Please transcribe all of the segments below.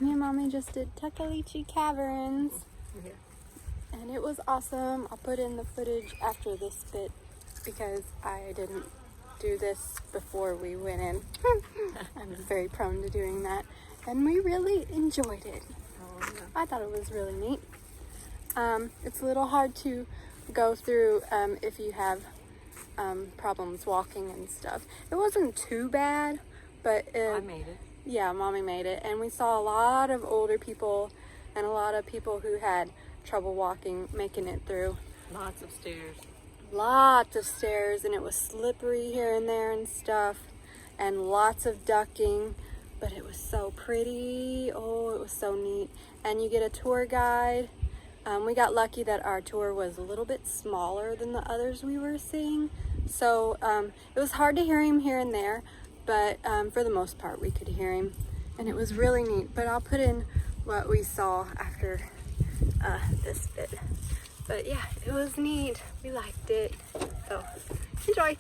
Me and Mommy just did Tuckaleechee Caverns. Yeah. And it was awesome. I'll put in the footage after this bit because I didn't do this before we went in. I'm very prone to doing that. And we really enjoyed it. Oh, yeah. I thought it was really neat. It's a little hard to go through if you have problems walking and stuff. It wasn't too bad, but I made it. yeah, Mommy made it. And we saw a lot of older people and a lot of people who had trouble walking, making it through. Lots of stairs. Lots of stairs, and it was slippery here and there and stuff, and lots of ducking, but it was so pretty. Oh, it was so neat. And you get a tour guide. We got lucky that our tour was a little bit smaller than the others we were seeing, so it was hard to hear him here and there, but for the most part we could hear him, and it was really neat. But I'll put in what we saw after this bit. But yeah, it was neat. We liked it. So enjoy.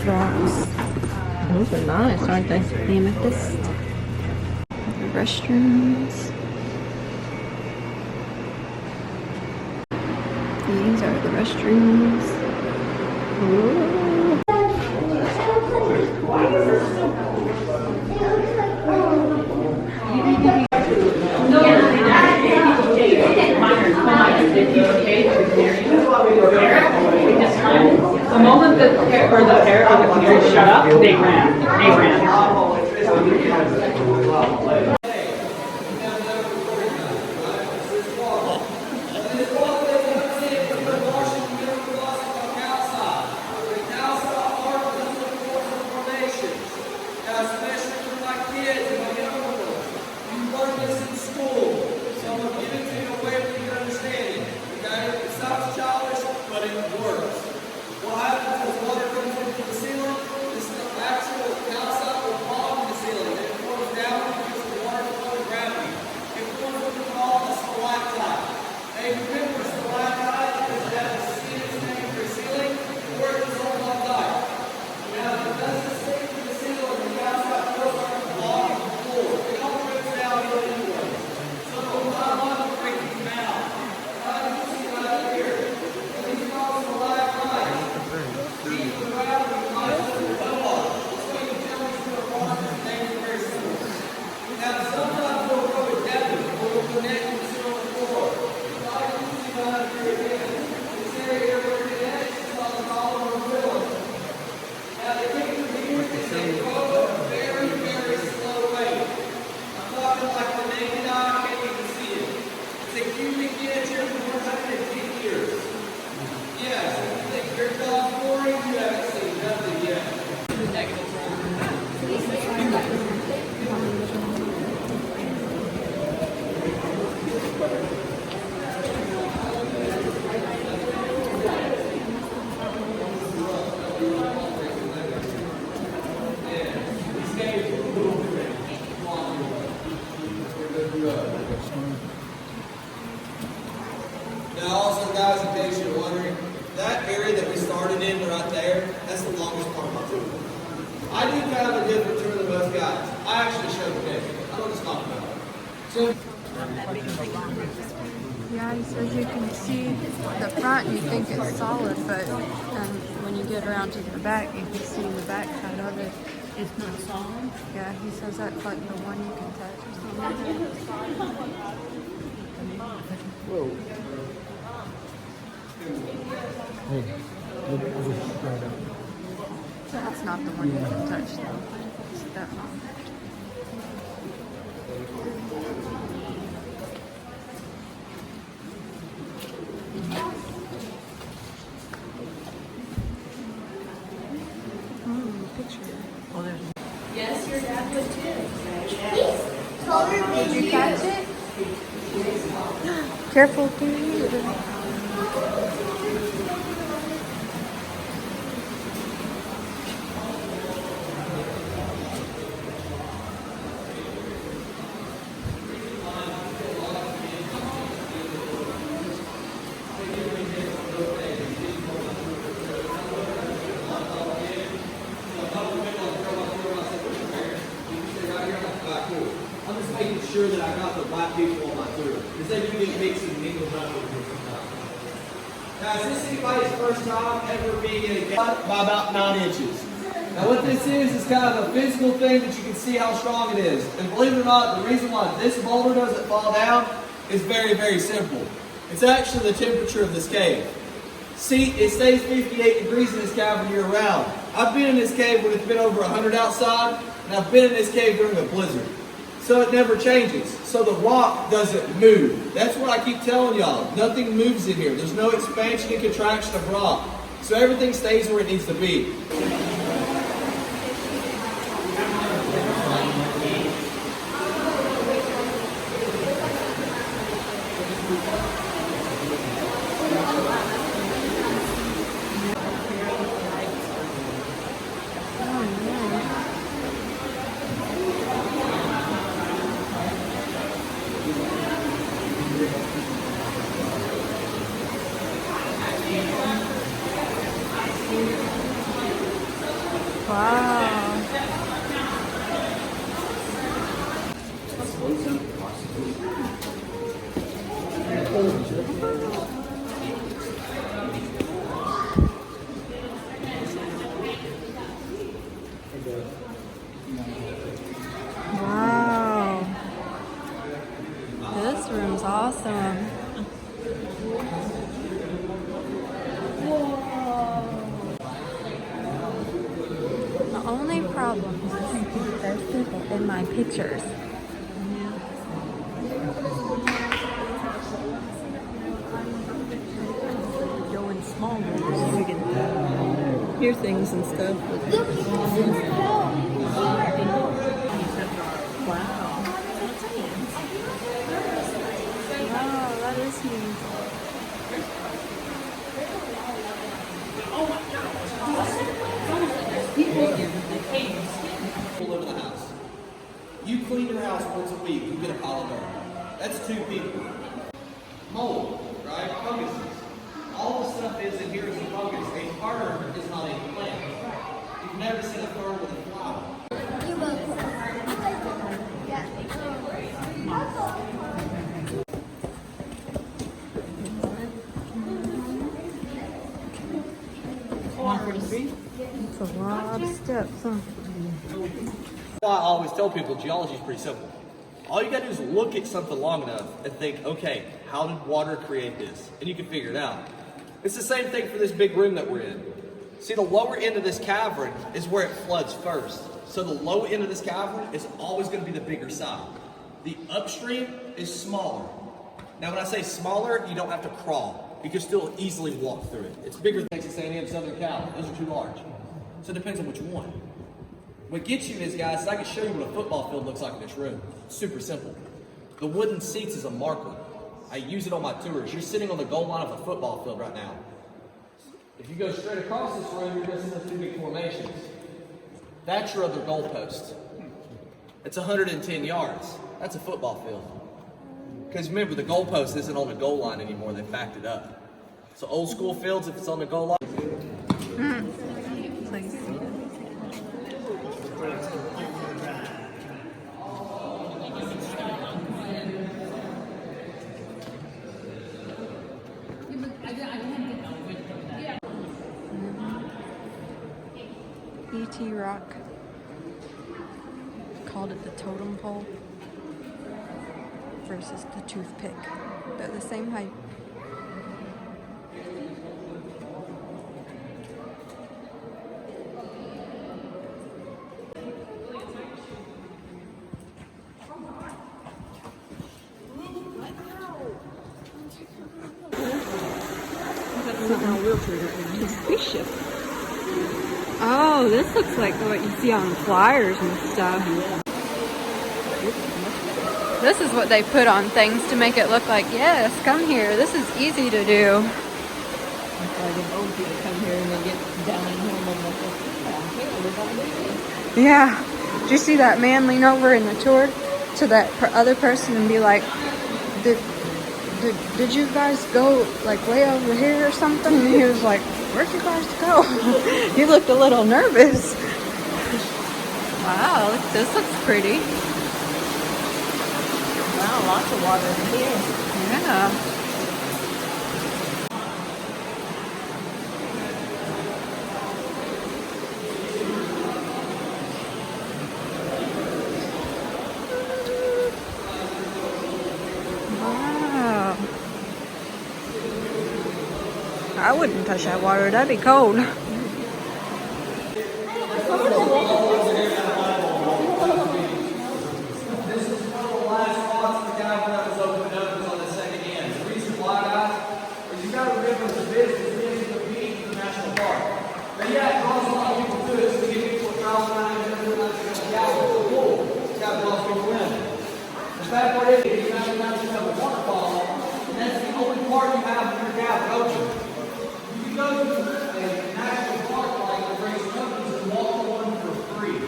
Rocks. Those are nice, aren't they? Amethyst. The restrooms. These are the restrooms. Ooh. The moment the pair of the computer shut up, they ran. Now also guys, in case you're wondering, that area that we started in right there, that's the longest part of my tour. I do kind of a different tour than most guys. I actually show the picture. I don't just talk about it. So, Yeah, he says you can see the front, you think it's solid, but when you get around to the back, you can see the back side of it. It's not solid. Yeah, he says that's like the one you can touch or something. Whoa. Hey, That's not the one you can touch though. It's that one. Picture. Oh, there's. Yes, your dad would too. Did you catch it? Careful, please. I got the black people on my tour. Because they do get mixed and mingled up with me sometimes. Now, is this anybody's first time ever being in a cave by about 9 inches? Now, what this is kind of a physical thing that you can see how strong it is. And believe it or not, the reason why this boulder doesn't fall down is very, very simple. It's actually the temperature of this cave. See, it stays 58 degrees in this cavern year round. I've been in this cave when it's been over 100 outside, and I've been in this cave during a blizzard. So it never changes. So the rock doesn't move. That's what I keep telling y'all. Nothing moves in here. There's no expansion and contraction of rock. So everything stays where it needs to be. Wow. Wow. This room's awesome. The only problem is there's people in my pictures. Going small so we can hear things and stuff. Wow. Wow, that is neat. People live in the house. You clean your house once a week, you get a pile of dirt. That's 2 people. Mold, right? Funguses. All the stuff is in here is a fungus. A fern is not a plant. You've never seen a fern with a flower. It's a lot of steps, huh? That's why I always tell people geology is pretty simple. All you gotta do is look at something long enough and think, okay, how did water create this? And you can figure it out. It's the same thing for this big room that we're in. See, the lower end of this cavern is where it floods first. So the low end of this cavern is always gonna be the bigger side. The upstream is smaller. Now when I say smaller, you don't have to crawl. You can still easily walk through it. It's bigger than Texas A&M, Southern Cal. Those are too large. So it depends on what you want. What gets you is, guys, I can show you what a football field looks like in this room. It's super simple. The wooden seats is a marker. I use it on my tours. You're sitting on the goal line of a football field right now. If you go straight across this room, you're going to see those 2 big formations. That's your other goalpost. It's 110 yards. That's a football field. Because remember, the goalpost isn't on the goal line anymore. They backed it up. So old school fields, if it's on the goal line. Please. E.T. Rock. Called it the totem pole versus the toothpick. They're the same height. Spaceship. Oh, this looks like what you see on the flyers and stuff. This is what they put on things to make it look like, yes, come here. This is easy to do. Old people come here and they get down in here and they're like, Yeah. Did you see that man lean over in the tour to that other person and be like, did you guys go like way over here or something? And he was like, where'd you guys go? He looked a little nervous. Wow, this looks pretty. Wow. lots of water in here. Yeah. Wow. I wouldn't touch that water. That'd be cold. That part is, you have a waterfall, and that's the only part you have in your cabin open. You can go to a national park like the Grace Mountains and walk the one for free.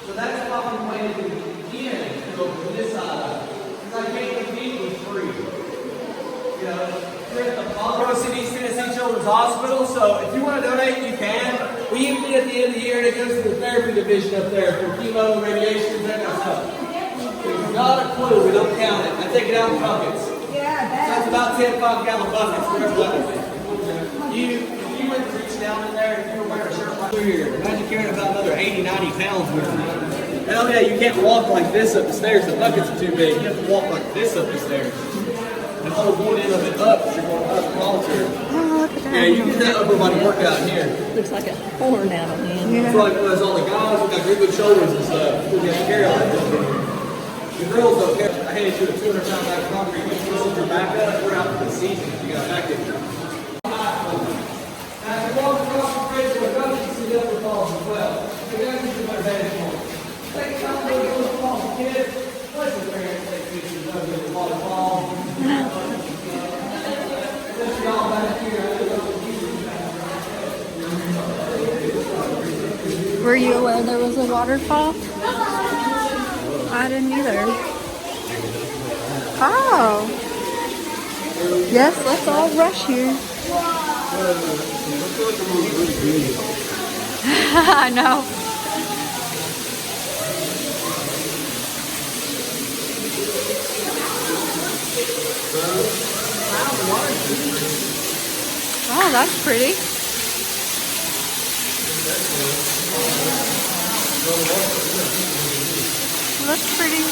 So that's why we waited to begin to go to this side of it. Because I can't compete with free. You know, we're at the Colorado City East Tennessee Children's Hospital, so if you want to donate, you can. We even did at the end of the year, and it goes to the therapy division up there for chemo, radiation, that kind of stuff. Not a clue, we don't count it. I take it out in buckets. Yeah, that's about 10 5-gallon buckets, whatever that would be. If you went to reach down in there, if you were wearing a shirt like here, imagine carrying about another 80, 90 pounds with you. Hell yeah, you can't walk like this up the stairs, the buckets are too big. You have to walk like this up the stairs. And hold one end of it up, you're going up closer. Oh, look at that. Yeah, you get that upper body workout in here. Looks like a horn out on the end. Yeah. It's like there's all the guys who got really good shoulders and stuff. We got to carry all that. The girls don't care. I handed you a 200-pound bag of concrete. You can lift your back up. We're out for the season. You got back in. As you walk across the bridge to a coach, you see the upper falls as well. So that's just another vantage point. Take time to go to the falls, kids. Let your parents take pictures of you at the waterfall. Let's get all back here. Were you aware there was a waterfall? I didn't either. Oh. Yes, let's all rush here. I know. Oh, that's pretty. Looks pretty.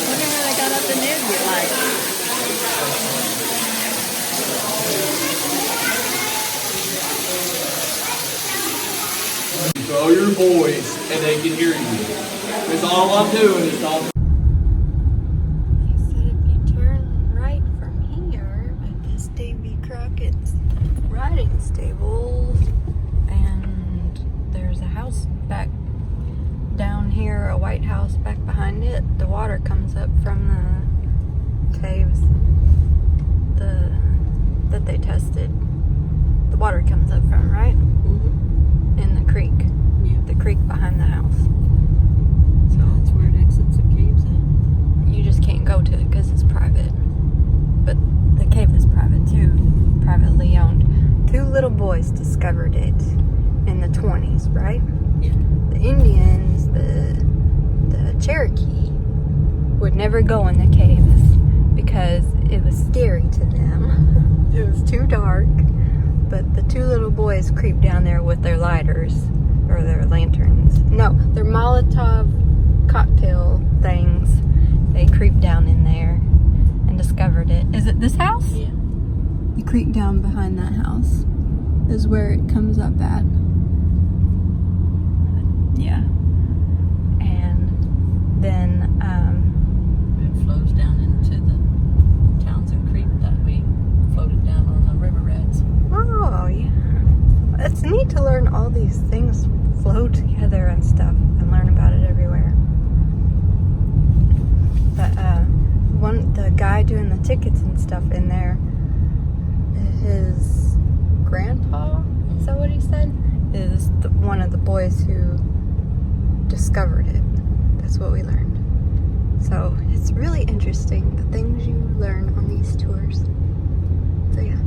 Wonder how they got up in there to get light. Call your boys and they can hear you. That's all I'm doing is talking. He said if you turn right from here at this Davy Crockett's riding stables, and there's a house back down here, a white house back behind it. The water comes up from the caves that they tested. The water comes up from, right? Mm-hmm. In the creek. Yeah. The creek behind the house. So that's where it exits the caves at. You just can't go to it because it's private. But the cave is private too, privately owned. 2 little boys discovered it in the 20s, right? Yeah. The Indians, the Cherokee, would never go in the caves because it was scary to them. It was too dark. But the 2 little boys creeped down there with their lighters, or their lanterns. No, their Molotov cocktail things. They creeped down in there and discovered it. Is it this house? Yeah. The creek down behind that house is where it comes up at. Yeah. And then, It flows down into the Townsend Creek that we floated down on the river rats. oh yeah. It's neat to learn all these things flow together and stuff and learn about it everywhere. But the guy doing the tickets and stuff in there, his grandpa, is that what he said? Is one of the boys who discovered it. That's what we learned. So it's really interesting, the things you learn on these tours. So yeah,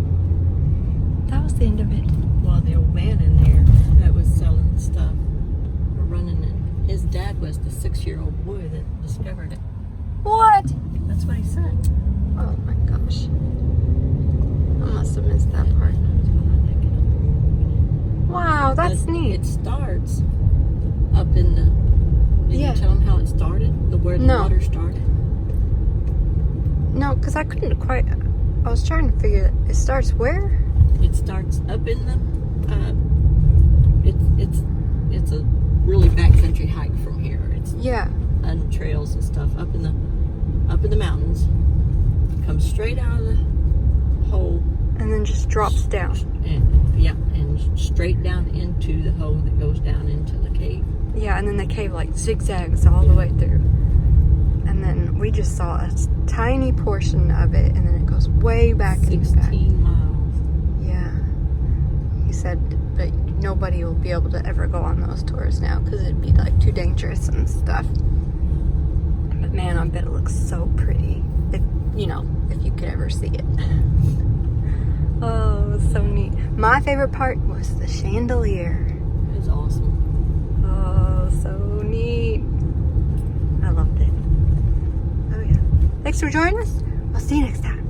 that was the end of it. Well, the old man in there that was selling stuff, or running it, his dad was the 6-year-old boy that discovered it. What? That's what he said. Oh my gosh. I must have missed that part. Wow, that's But neat. It starts up in the. Did Yeah. you tell him how it started? Where the No. water started? No, because I couldn't quite. I was trying to figure it starts where? It starts up in the. It's a really backcountry hike from here. It's Yeah. and trails and stuff up in the mountains. Comes straight out of the hole. And then just drops down. And straight down into the hole that goes down into the cave. Yeah, and then the cave like zigzags all the way through. And then we just saw a tiny portion of it, and then it goes way back in the back. 16 miles. Yeah. He said, but nobody will be able to ever go on those tours now because it'd be like too dangerous and stuff. But man, I bet it looks so pretty. If you could ever see it. Oh, it was so neat. My favorite part was the chandelier. It was awesome. Oh, so neat. I loved it. Oh yeah. Thanks for joining us. I'll see you next time.